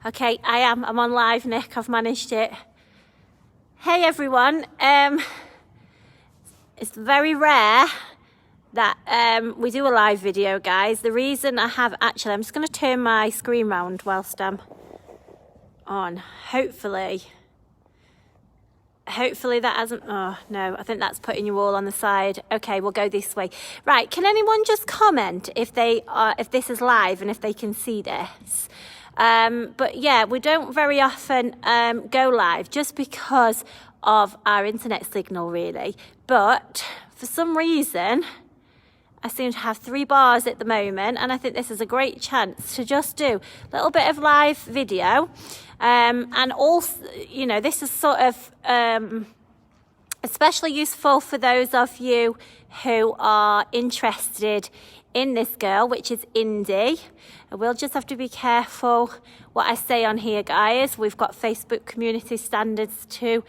Okay, I'm on live, Nick. I've managed it. Hey, everyone. It's very rare that we do a live video, guys. The reason I have... Actually, I'm just going to turn my screen round whilst I'm on. Hopefully that hasn't... Oh, no. I think that's putting you all on the side. Okay, we'll go this way. Right, can anyone just comment if this is live and if they can see this? But yeah, we don't very often go live just because of our internet signal, really. But for some reason, I seem to have 3 bars at the moment, and I think this is a great chance to just do a little bit of live video. And also, you know, this is sort of especially useful for those of you who are interested in this girl, which is Indie. I will just have to be careful what I say on here, guys. We've got Facebook community standards to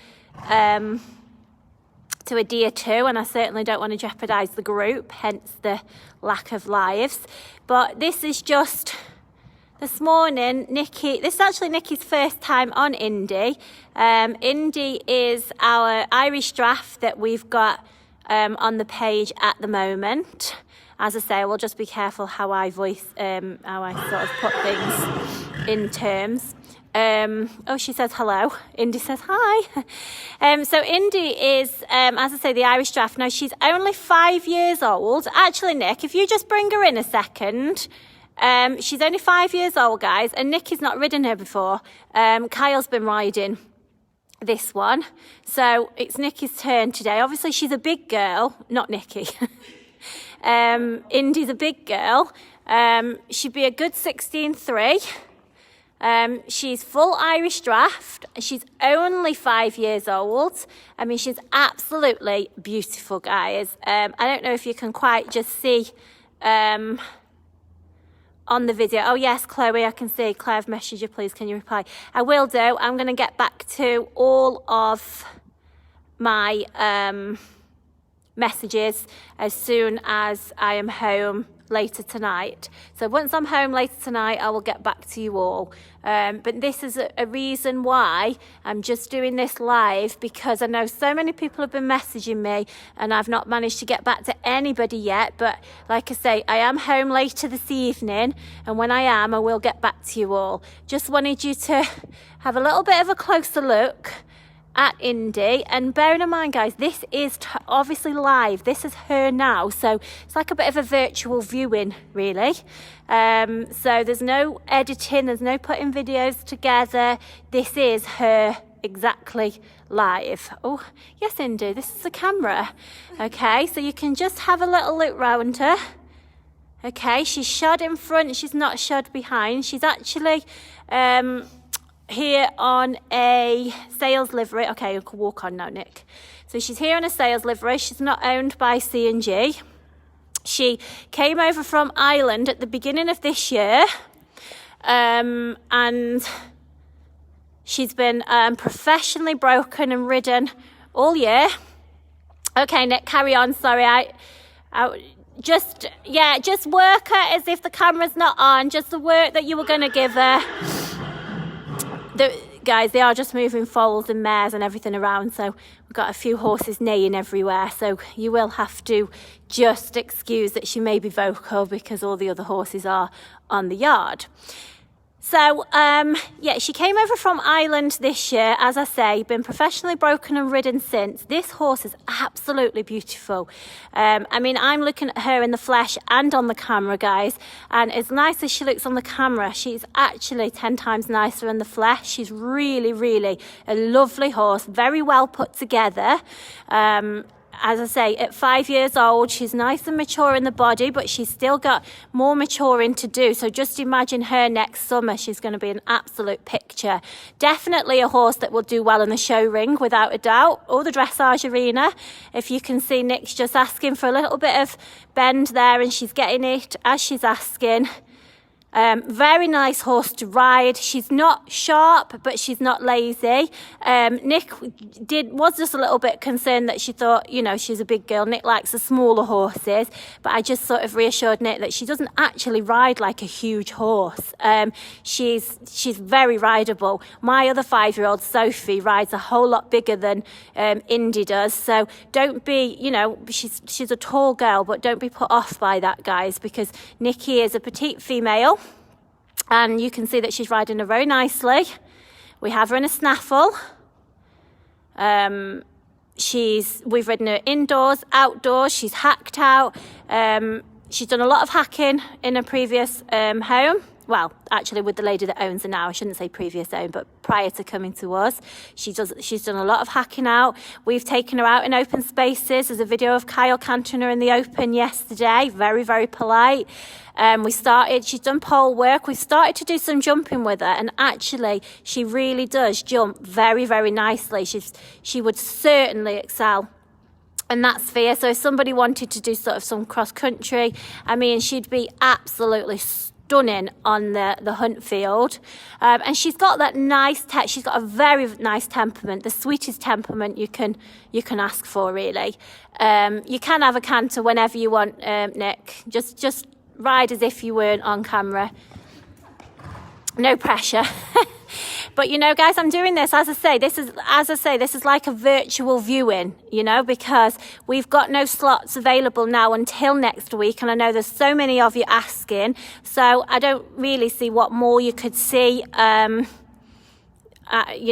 adhere to, and I certainly don't want to jeopardise the group, hence the lack of lives. But this is just this morning, Nikki. This is actually Nikki's first time on Indie. Indie is our Irish draft that we've got on the page at the moment. As I say, I will just be careful how I voice, how I sort of put things in terms. Oh, she says hello. Indy says hi. So Indy is, as I say, the Irish draft. Now, she's only 5 years old. Actually, Nick, if you just bring her in a second. She's only 5 years old, guys, and Nikki's not ridden her before. Kyle's been riding this one. So it's Nikki's turn today. Obviously, she's a big girl, not Nikki. Indy's a big girl. She'd be a good 16.3. She's full Irish draft. She's only 5 years old. I mean, she's absolutely beautiful, guys. I don't know if you can quite just see on the video. Oh, yes, Chloe, I can see. Claire, I've messaged you. Please, can you reply? I will do. I'm going to get back to all of my messages as soon as I am home later tonight. So once I'm home later tonight, I will get back to you all. But this is a reason why I'm just doing this live, because I know so many people have been messaging me and I've not managed to get back to anybody yet. But like I say, I am home later this evening, and when I am, I will get back to you all. Just wanted you to have a little bit of a closer look at Indie, and bearing in mind, guys, this is obviously live. This is her now, so it's like a bit of a virtual viewing, really. So there's no editing, there's no putting videos together. This is her exactly live. Oh yes, Indie, this is the camera. Okay, so you can just have a little look round her. Okay, she's shod in front, she's not shod behind. She's actually here on a sales livery. Okay, you can walk on now, Nick. So she's here on a sales livery. She's not owned by CnG. She came over from Ireland at the beginning of this year, and she's been professionally broken and ridden all year. Okay, Nick, carry on. Sorry, I just work her as if the camera's not on. Just the work that you were going to give her. Guys, they are just moving foals and mares and everything around, so we've got a few horses neighing everywhere, so you will have to just excuse that she may be vocal because all the other horses are on the yard. So, yeah, she came over from Ireland this year, as I say, been professionally broken and ridden since. This horse is absolutely beautiful. I mean, I'm looking at her in the flesh and on the camera, guys, and as nice as she looks on the camera, she's actually 10 times nicer in the flesh. She's really, really a lovely horse, very well put together. As I say, at 5 years old, she's nice and mature in the body, but she's still got more maturing to do. So just imagine her next summer. She's going to be an absolute picture. Definitely a horse that will do well in the show ring, without a doubt, or the dressage arena. If you can see, Nick's just asking for a little bit of bend there, and she's getting it as she's asking. Very nice horse to ride. She's not sharp, but she's not lazy. Nick was just a little bit concerned that she thought, you know, she's a big girl. Nick likes the smaller horses, but I just sort of reassured Nick that she doesn't actually ride like a huge horse. She's very rideable. My other 5-year-old, Sophie, rides a whole lot bigger than Indie does. So don't be, you know, she's a tall girl, but don't be put off by that, guys, because Nikki is a petite female. And you can see that she's riding her very nicely. We have her in a snaffle. We've ridden her indoors, outdoors. She's hacked out. She's done a lot of hacking in her previous home. Well, actually with the lady that owns her now. I shouldn't say previous home, but prior to coming to us. She's done a lot of hacking out. We've taken her out in open spaces. There's a video of Kyle cantering her in the open yesterday. Very, very polite. She's done pole work. We've started to do some jumping with her, and actually she really does jump very, very nicely. She would certainly excel in that sphere. So if somebody wanted to do sort of some cross country, I mean, she'd be absolutely stunning on the hunt field. And she's got that nice she's got a very nice temperament, the sweetest temperament you can ask for, really. You can have a canter whenever you want, Nick. Just ride as if you weren't on camera. No pressure. But, you know, guys, I'm doing this, this is like a virtual viewing, you know, because we've got no slots available now until next week. And I know there's so many of you asking. So I don't really see what more you could see. You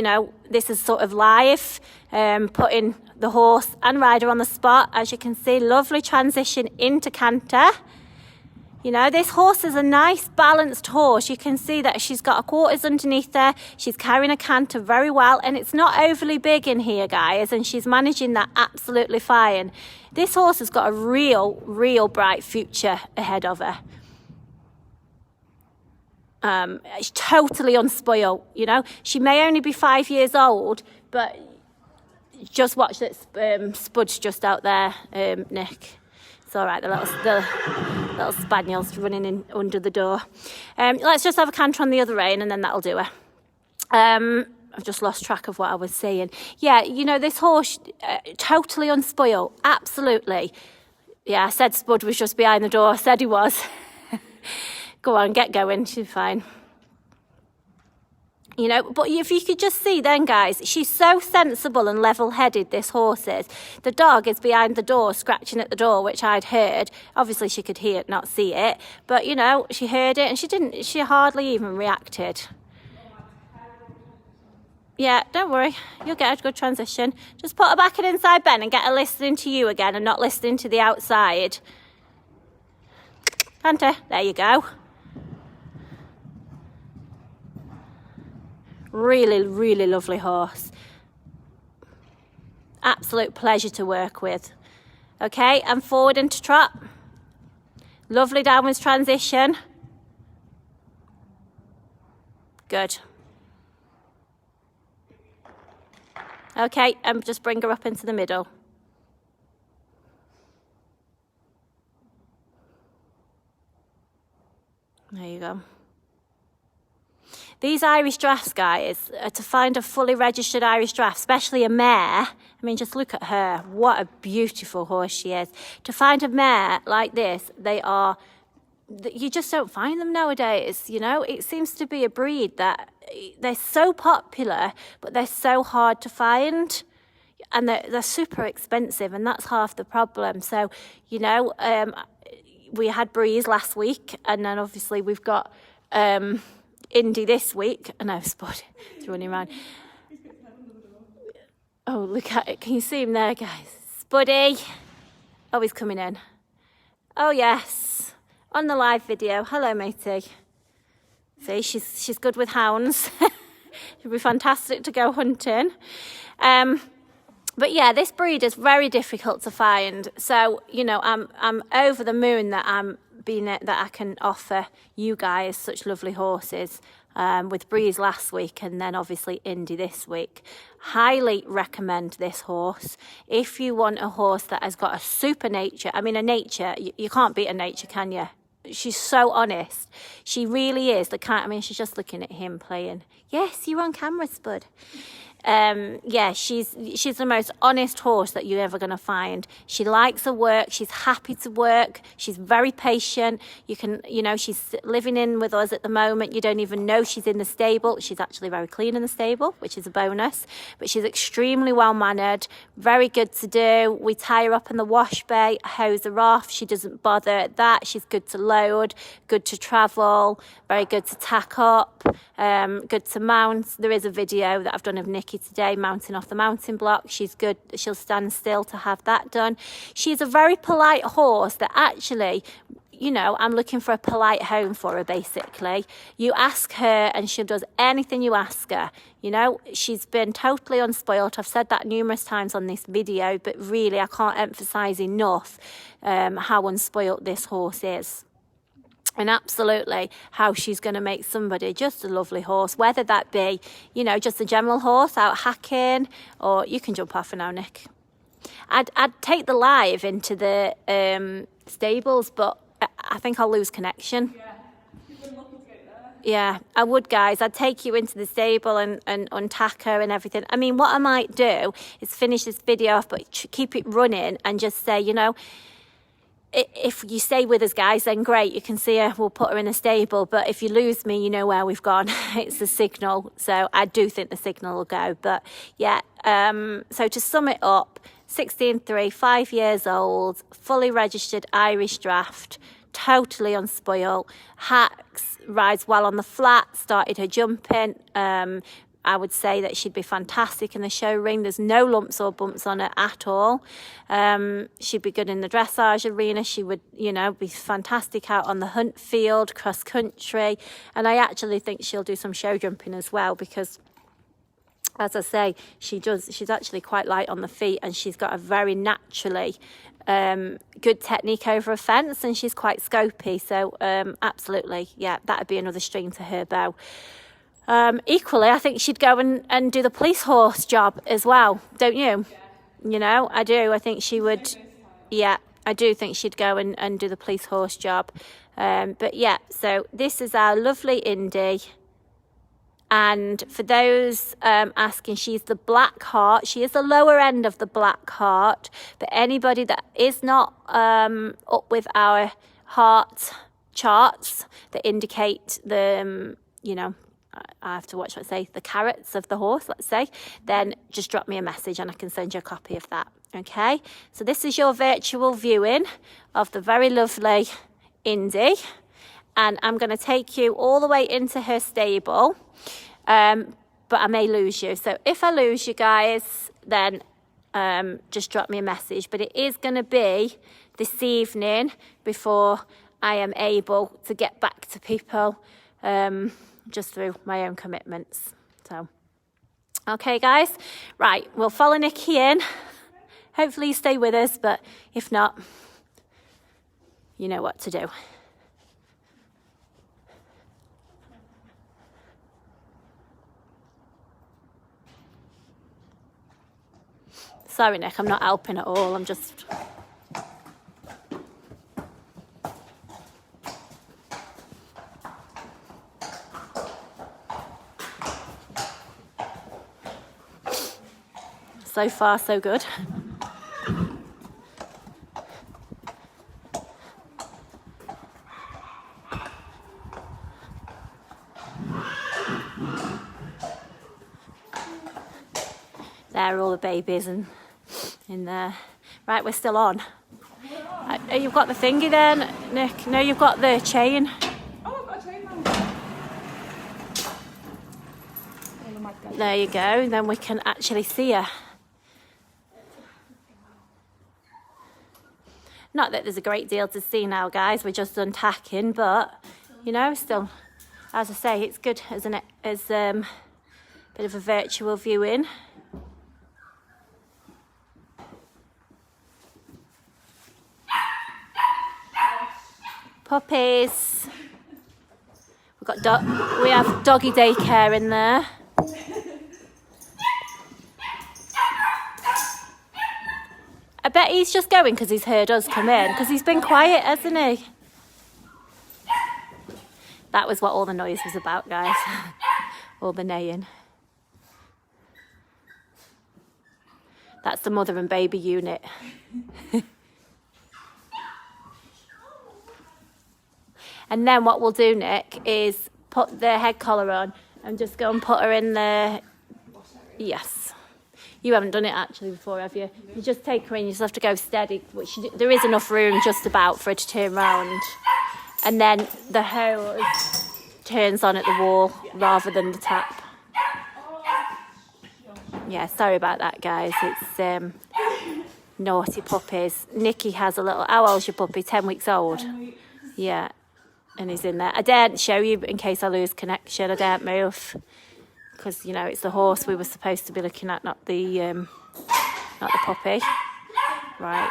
know, this is sort of live, putting the horse and rider on the spot. As you can see, lovely transition into canter. You know, this horse is a nice balanced horse. You can see that she's got a quarters underneath her. She's carrying a canter very well, and it's not overly big in here, guys, and she's managing that absolutely fine. This horse has got a real bright future ahead of her. It's totally unspoiled, you know. She may only be 5 years old, but just watch that Spud's just out there, Nick. It's all right, the little spaniel's running in under the door. Let's just have a canter on the other rein, and then that'll do her. I've just lost track of what I was saying. Yeah, you know, this horse, totally unspoiled, absolutely. Yeah, I said Spud was just behind the door. I said he was. Go on, get going, she's fine. You know, but if you could just see then, guys, she's so sensible and level-headed, this horse is. The dog is behind the door, scratching at the door, which I'd heard. Obviously, she could hear it, not see it. But, you know, she heard it, and she hardly even reacted. Yeah, don't worry. You'll get a good transition. Just put her back in inside Ben and get her listening to you again and not listening to the outside. Canter, there you go. Really lovely horse. Absolute pleasure to work with. Okay, and forward into trot. Lovely downwards transition. Good. Okay, and just bring her up into the middle. There you go. These Irish drafts, guys, to find a fully registered Irish draft, especially a mare, I mean, just look at her. What a beautiful horse she is. To find a mare like this, you just don't find them nowadays, you know. It seems to be a breed that they're so popular, but they're so hard to find. And they're super expensive, and that's half the problem. So, you know, we had Breeze last week, and then obviously we've got Indie this week. I know, Spud is running around. Oh, look at it. Can you see him there, guys? Spuddy. Oh, he's coming in. Oh, yes. On the live video. Hello, matey. See, she's good with hounds. It'd be fantastic to go hunting. But yeah, this breed is very difficult to find. So, you know, I'm over the moon that I can offer you guys such lovely horses, with Breeze last week and then obviously Indie this week. Highly recommend this horse. If you want a horse that has got a super nature, I mean, a nature, you can't beat a nature, can you? she's so honest. She really is the kind. I mean, she's just looking at him playing. Yes, you're on camera, Spud. Yeah, she's the most honest horse that you're ever going to find. She likes her work. She's happy to work. She's very patient. She's living in with us at the moment. You don't even know she's in the stable. She's actually very clean in the stable, which is a bonus. But she's extremely well mannered, very good to do. We tie her up in the wash bay, hose her off. She doesn't bother at that. She's good to load, good to travel, very good to tack up, good to mount. There is a video that I've done of Nikki today mounting off the mounting block. She's good. She'll stand still to have that done. She's a very polite horse that actually, I'm looking for a polite home for her, basically. You ask her and she does anything you ask her. She's been totally unspoilt. I've said that numerous times on this video, but really I can't emphasize enough how unspoilt this horse is. And absolutely how she's going to make somebody just a lovely horse, whether that be, just a general horse out hacking, or you can jump off for now, Nick. I'd take the live into the stables, but I think I'll lose connection. Yeah, I would, guys. I'd take you into the stable and untack her and everything. I mean, what I might do is finish this video off, but keep it running and just say, if you stay with us, guys, then great. You can see her. We'll put her in a stable. But if you lose me, you know where we've gone. It's the signal. So I do think the signal will go. But yeah, so to sum it up, 16.3, 5 years old, fully registered Irish draft, totally unspoiled, hacks, rides well on the flat, started her jumping. I would say that she'd be fantastic in the show ring. There's no lumps or bumps on her at all. She'd be good in the dressage arena. She would, be fantastic out on the hunt field, cross country. And I actually think she'll do some show jumping as well because, as I say, she's actually quite light on the feet and she's got a very naturally good technique over a fence and she's quite scopy. So absolutely, yeah, that'd be another string to her bow. Equally, I think she'd go and do the police horse job as well, don't you? Yeah. I do. I think she would. Yeah, I do think she'd go and do the police horse job. But yeah, so this is our lovely Indie. And for those asking, she's the black heart. She is the lower end of the black heart. But anybody that is not up with our heart charts that indicate the, I have to watch what I say, the carrots of the horse, let's say, then just drop me a message and I can send you a copy of that, okay? So this is your virtual viewing of the very lovely Indie, and I'm going to take you all the way into her stable, but I may lose you. So if I lose you guys, then just drop me a message, but it is going to be this evening before I am able to get back to people, just through my own commitments. So, okay, guys. Right, we'll follow Nikki in. Hopefully you stay with us, but if not, you know what to do. Sorry, Nick, I'm not helping at all. I'm just... So far, so good. There are all the babies in there. Right, we're still on. You've got the thingy there, Nick. No, you've got the chain. Oh, I've got a chain now. There you go. Then we can actually see her. Not that there's a great deal to see now, guys. We're just untacking, but still, as I say, it's good as a bit of a virtual viewing. Puppies. We have doggy daycare in there. I bet he's just going because he's heard us come in, because he's been quiet, hasn't he? That was what all the noise was about, guys. All the neighing. That's the mother and baby unit. And then what we'll do, Nick, is put the head collar on and just go and put her in the... Yes. You haven't done it actually before, have you? You just take her in, you just have to go steady, which there is enough room just about for her to turn round. And then the hose turns on at the wall rather than the tap. Yeah, sorry about that, guys. It's naughty puppies. Nikki has a little... How old's your puppy? 10 weeks old? 10 weeks. Yeah. And he's in there. I daren't show you in case I lose connection. I daren't move because you know it's the horse we were supposed to be looking at, not the puppy. Right.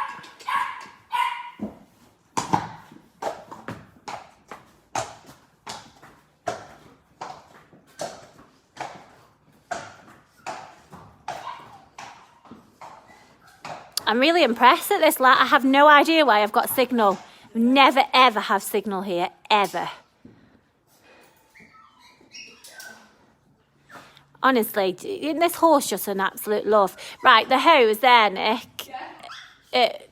I'm really impressed at this. Like, I have no idea why I've got signal. Never ever have signal here, ever. Honestly, isn't this horse just an absolute love? Right, the hose there, Nick.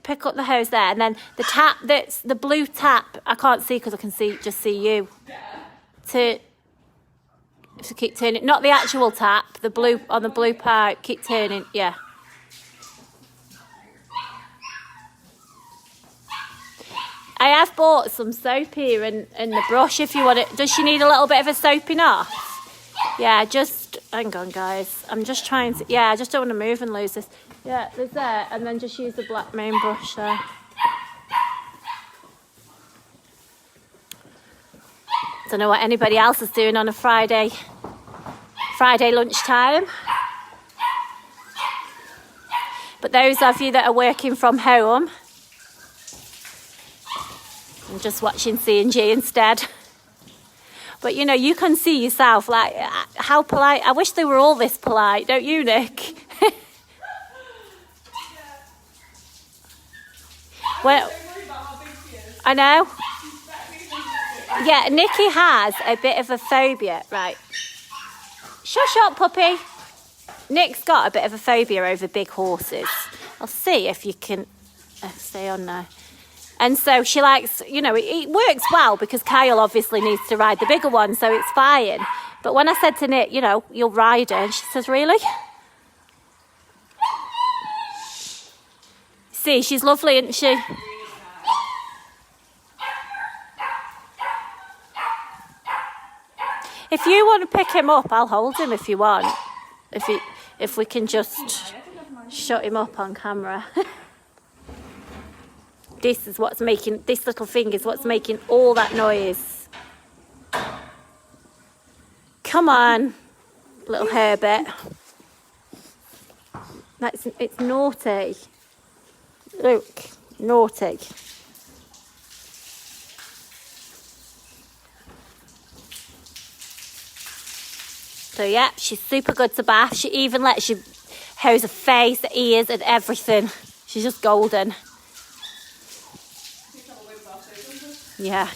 Pick up the hose there, and then the tap, that's the blue tap. I can't see because I can just see you. To keep turning, not the actual tap, the blue on the blue pipe. Keep turning, yeah. I have bought some soap here and the brush if you want it. Does she need a little bit of a soaping off? Yeah, just, hang on guys. I'm just trying to, yeah, I just don't want to move and lose this. Yeah, there's there, and then just use the black main brush there. Don't know what anybody else is doing on a Friday lunchtime. But those of you that are working from home, I'm just watching CnG instead. But you know, you can see yourself, like, how polite. I wish they were all this polite, don't you, Nick? Well, I know. Yeah, Nikki has a bit of a phobia, right? Shush up, puppy. Nick's got a bit of a phobia over big horses. I'll see if you can stay on there. And so she likes, you know, it works well because Kyle obviously needs to ride the bigger one, so it's fine. But when I said to Nick, you know, you'll ride her, and she says, really? See, she's lovely, isn't she? If you want to pick him up, I'll hold him if you want. If we can just shut him up on camera. This is what's making, this little thing is what's making all that noise. Come on, little Herbert. It's naughty. Look, naughty. So yeah, she's super good to bath. She even lets you hose her face, her ears and everything. She's just golden. Yeah.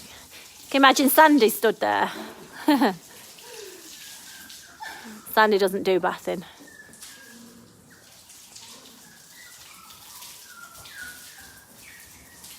Can you imagine Sandy stood there? Sandy doesn't do bathing.